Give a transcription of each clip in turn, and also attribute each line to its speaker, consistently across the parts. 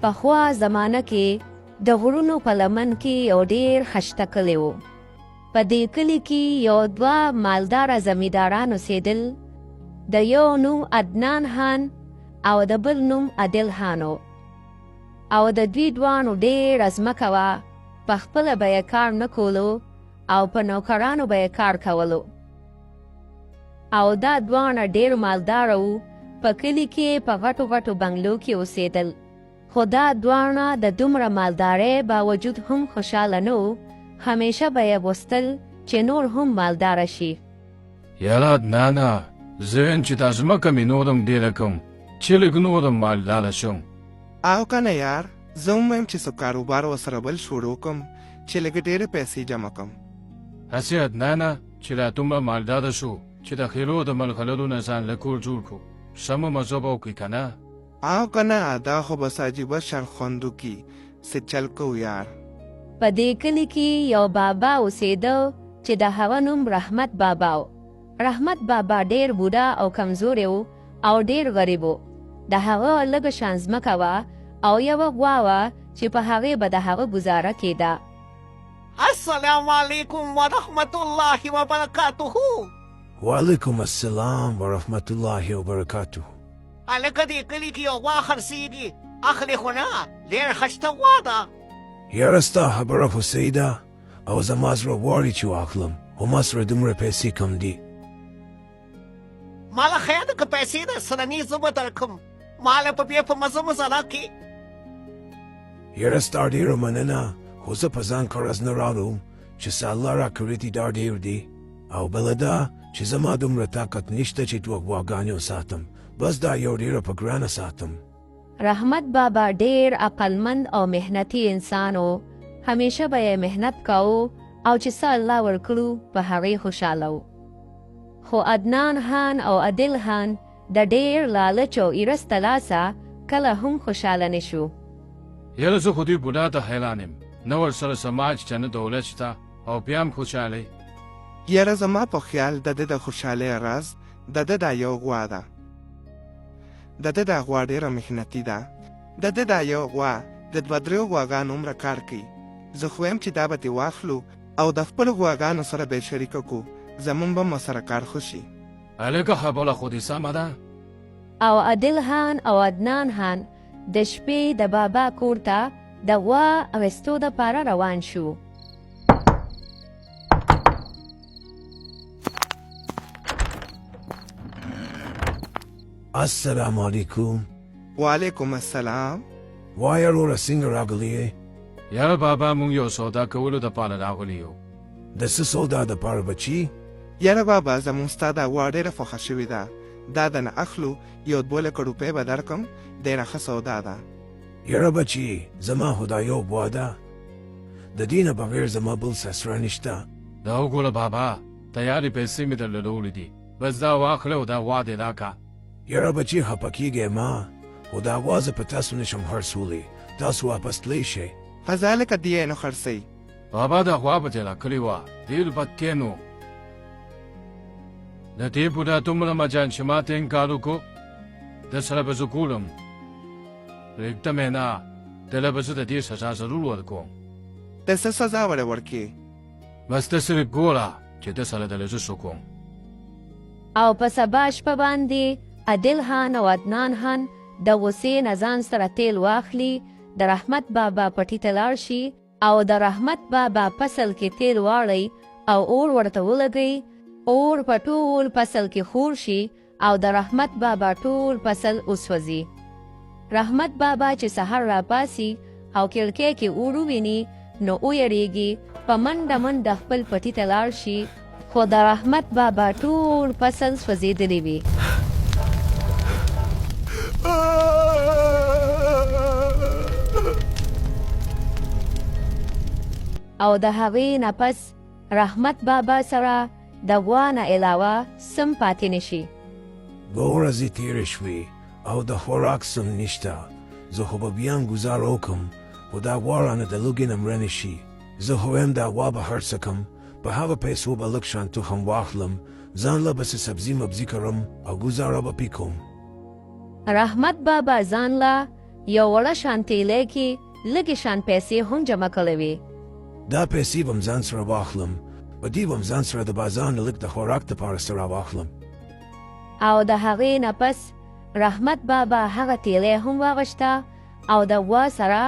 Speaker 1: پخوا زمانه کې د غرونو په لمن کې یو ډېر خشته کلی و. په دې کلي کې یو دوه مالداره زمینداران اوسېدل. د یو نوم عدنان خان او د بل نوم عادل خان و. او د دوی دواړو ډېره ځمکه وه. په خپله به یې کار نه کولو او په نوکرانو به یې کار کولو. او دا دواړه ډېر مالداره وو. په کلي کې په غټو غټو بنګلو کې اوسېدل. خو دا دواړه د دومره مالدارۍ باوجود هم خوشحاله نه وو. همیشه به یې غوښتل چې نور هم مالداره شي.
Speaker 2: یاره عدنانه، زه ویم چې دا ځمکه مې نورم ډېره کړم چې لږ نورم مالداره شم.
Speaker 3: او کنه یار، زه هم وایم چې څه کاروبار ورسره بل شروع کړم چې لږ ډېرې پیسې جمع کړم.
Speaker 2: هسې عدنانه چې لا دومره مالداره شو چې د خیلو د ملغلرو نه ځان له کور جوړ کړو. سمه مزه به وکړي که نه؟
Speaker 3: او کنه دا خو بس عجیبه شان خوندو کی څه چل کوو یار.
Speaker 1: په دې کلي کې یو بابا اوسېده چې د هغه نوم رحمت بابا و. رحمت بابا ډېر بوډا او کمزوری و او ډېر غریب و. د هغه لږه شان ځمکه وه او یوه غوا وه چې په هغې به د هغه ګزاره کېده.
Speaker 4: السلام علیکم ورحمت الله وبرکاته.
Speaker 5: وعلیکم السلام ورحمت الله وبرکاته.
Speaker 4: هلکه دې کلي کې یو غوا خرڅېږي، اخلې خو نه؟ ډېر ښایسته غوا ده.
Speaker 5: یاره ستا خبره خو صحیح ده او زما زړه غواړي چې واخلم، خو ما سره دومره پیسې کم دي.
Speaker 4: ماله خیر ده که پیسې درسره نی زه به درکړم. ماله په بیا په مزه مزه راکړې.
Speaker 5: یاره ستا ډېره مننه، خو زه په ځان قرض نه راوړم چې څه الله راکړي دي دا ډېر دي. او بله دا چې زما دومره طاقت نشته چې دوه غواګانې وساتم، بس دا یو ډېره په ګرانه ساتم.
Speaker 1: رحمت بابا ډېر عقلمند او محنتي انسان و. همیشه به یې محنت کاوه او چې څه الله ورکړو په هغې خوشحاله و. خو عدنان خان او عادل خان د ډېر لالچ او ایرس د لاسه کله هم خوشحاله نه شو.
Speaker 2: یاره زه خو دوی بوډا ته حیران یم، نه ورسره سماج چې نه دولت شته او بیا هم خوشحالۍ.
Speaker 3: یاره زما په خیال د ده د خوشحالۍ راز د ده دا یو غوا ده. د ده دا غوا ډېره محنتي ده. د ده دا یو غوا د دوه دریو غواګانو عمره کار کوي. زه خو یم چې دا به دې واخلو او د خپلو غواګانو سره به یې شریکه کړو، زمونږ به مو سره کار ښه شي.
Speaker 2: هلکه خبره خو دې سمه ده.
Speaker 1: او عادل خان او عدنان خان د شپې د بابا کور ته د غوا اخیستو دپاره روان شو.
Speaker 5: السلام علیکم.
Speaker 3: وعلیکم السلام.
Speaker 5: وایه وروره څنګه راغلی یې؟
Speaker 2: یاره بابا مونږ یو سودا کولو دپاره راغلي یو.
Speaker 5: د څه سودا دپاره بچي؟
Speaker 3: یاره بابا زمونږ ستا دا غوا ډېره خوښه شوې ده. دا د نه اخلو یو 2 لکه روپۍ به درکړم، ډېره ښه سودا ده.
Speaker 5: یاره بچي زما خو دا یو غوا ده، د دې نه بغیر زما بل څه سره نشته.
Speaker 2: دا وګوره بابا، تیارې پیسې مې درله راوړې دي، بس دا واخله او دا غوا دې راکړه.
Speaker 5: یاره بچي خفه کېږئ ما، خو دا غوا زه په تاسو نشم خرڅولی، تاسو واپس تللی شئ.
Speaker 3: فضا لکه دې یې نه خرڅوي.
Speaker 2: بابا دا غوا به دې راکړې وه، ډېر بدکین و. د دې بوډا دومره مجان چې ما ته انکار وکړو، در سره به زه ګورم. پرېږدم یې نه، دله به زه د دې سزا ضرور ورکوم.
Speaker 3: د څه سزا وړې ورکړې؟
Speaker 2: بس ته صرف ګوره چې ده سره دله زه څه کوم.
Speaker 1: او په سبا شپه باندې عادل خان او عدنان خان د غوسې نه ځان سره تیل واخلي، د رحمت بابا پټي ته لاړ شي او د رحمت بابا فصل کې تیل واړی او اور ورته ولګوي. اور په ټول فصل کې خور شي او د رحمت بابا ټول فصل وسوځي. رحمت بابا چې سحر راپاسي او کړکۍ کې اور وویني نو ویریږي، په منډه منډه خپل پټي ته لاړ شي، خو د رحمت بابا ټول فصل سوځېدلی وي. او د هغې نه پس رحمت بابا سره د غوا نه علاوه سم پاتې نشي.
Speaker 5: 2 ورځې تېرې شوې او د خوراک سم نشته. زه خو به بیا هم ګزاره وکړم، خو دا غوا رانه د لوږې نه مړه نه شي. زه خو وایم دا غوا به خرڅه کړم، په هغه پیسو به لږ شان تخم واخلم، ځان له به څه سبزي مبزي کړم او ګزاره به پې کوم.
Speaker 1: رحمت بابا ځان له یو وړه شان تیلی کې لږې شان پیسې هم جمع کړې وې.
Speaker 5: دا پیسې به م ځان سره واخلم په دې به م ځان سره د بازار نه لږ د خوراک دپاره څه راواخلم.
Speaker 1: او د هغې نه پس رحمت بابا هغه تیلی هم واغشته او د وا سره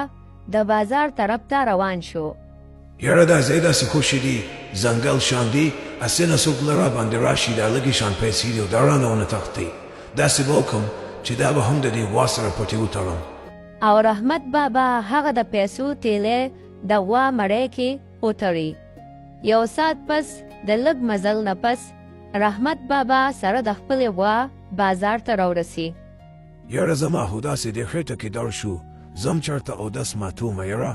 Speaker 1: د بازار طرف ته روان شو.
Speaker 5: یاره دا ځای داسې خوشې دي ځنګل شان دي هسې نه څوک له راباندې راشي دا لږې شان پیسې دي او دا رانه ونه تښتي. داسې به وکړم چې دا به هم د دې وا سره پټې وتړم.
Speaker 1: او رحمت بابا هغه د پیسو تیلی د وا مړی کې وتړي. یو ساعت پس د لږ مزل نه پس رحمت بابا سره د خپلې وا بازار ته راورسي.
Speaker 5: یاره زما خو داسې دې خېټه کې در شو ځم چېرته اودس ماتومه یاره.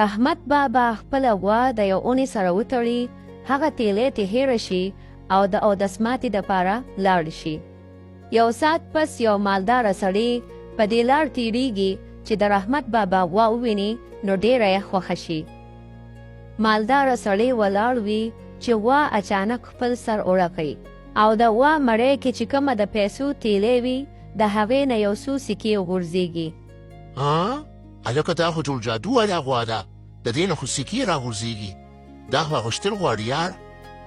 Speaker 1: رحمت بابا خپله وا د یو اونې سره وتړي هغه تیلی تې هېره شي او د اودس ماتې دپاره لاړ شي. یو ساعت پس یو مالداره سړی په دې لار تېرېږي چې د رحمت بابا وا وویني نو ډېره یې خوښه شي. مالداره سړی ولاړ وي چې وا اچانک خپل سر اوړه کوي او د وا مړی کې چې کومه د پیسو تیلی وي د هغې نه یو څو سکې وغورځېږي.
Speaker 6: ها هلکه دا خو ټول جادو والا غوا ده د دې نه خو سکې راغورځېږي دا خو اغوښتل غواړي یار.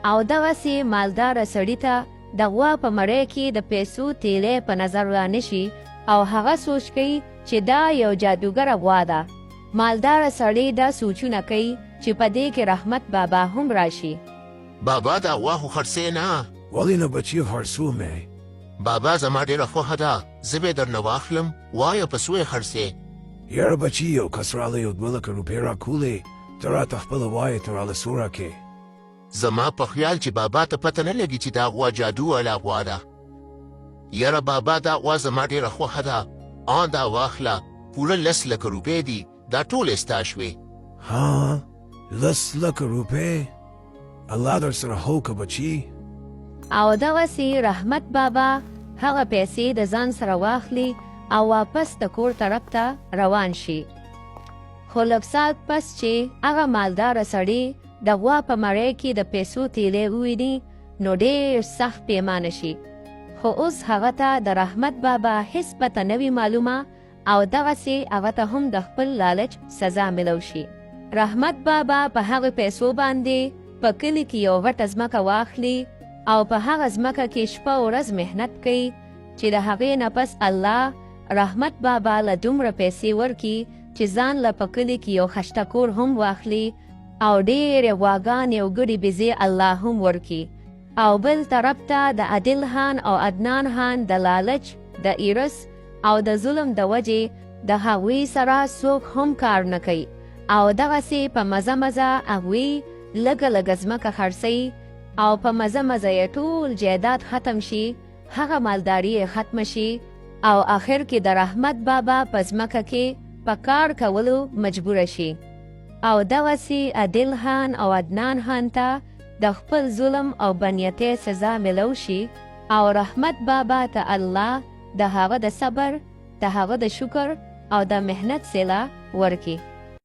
Speaker 1: او دغسې مالداره سړي ته د غوا په مړی کې د پیسو تیلی په نظر رانشي او هغه سوچ کوي چې دا یو جادوګره غوا ده. مالداره سړی دا سوچونه کوي چې په دې کې رحمت بابا هم راشي.
Speaker 6: بابا دا غوا خو خرڅې نه.
Speaker 5: ولې نه بچي خرڅومې؟
Speaker 6: بابا زما ډېره خوښه ده زه به یې درنه واخلم وایه په څو یې خرڅې؟
Speaker 5: یاره بچي یو کس راله یو 2 لکه روپۍ راکولې ته راته خپله وایې ته راله څو راکې.
Speaker 6: زما په خیال چې بابا ته پته نه لګي چې دا غوا جادو والا غوا ده. یاره بابا دا غوا زما ډېره خوښه ده آن دا واخله پوره 10 لکه روپۍ دي دا ټولې ستا شوې.
Speaker 5: ها 10 لکه روپۍ الله در سره هوکه بچي.
Speaker 1: او دغسې رحمت بابا هغه پیسې د ځان سره واخلي او واپس د کور طرف ته روان شي. خو لږ ساعت پس چې هغه مالداره سړی د غوا په مړی کې د پیسو تیلی وویني نو ډېر سخت پیمانه شي. خو اوس هغه ته د رحمت بابا هیڅ پته نه وي معلومه او دغسې هغه ته هم د خپل لالچ سزا ملو شي. رحمت بابا په هغه پیسو باندې په کلي کې یو وټه ځمکه واخلي او په هغه ځمکه کې شپه ورځ محنت کوي چې د هغې نه پس الله رحمت بابا له دومره پیسې ورکي چې ځان له په کلي کې یو خشته کور هم واخلي او ډېرې غواګانې او ګډې بېزې الله هم ورکي. او بل طرف ته د عادل خان او عدنان خان د لالچ د ایرس او د ظلم د وجې د هغوی سره څوک هم کار نه کوي او دغسې په مزه مزه هغوی لږه لږه ځمکه خرڅوي او په مزه مزه یې ټول جایداد ختم شي هغه مالداري یې ختمه شي او آخر کې د رحمت بابا په ځمکه کې په کار کولو مجبوره شي. او دغسې عادل خان او عدنان خان ته د خپل ظلم او بنیتۍ سزا ملو شي او رحمت بابا ته الله د هغه د صبر د هغه د شکر او د محنت صله ورکي.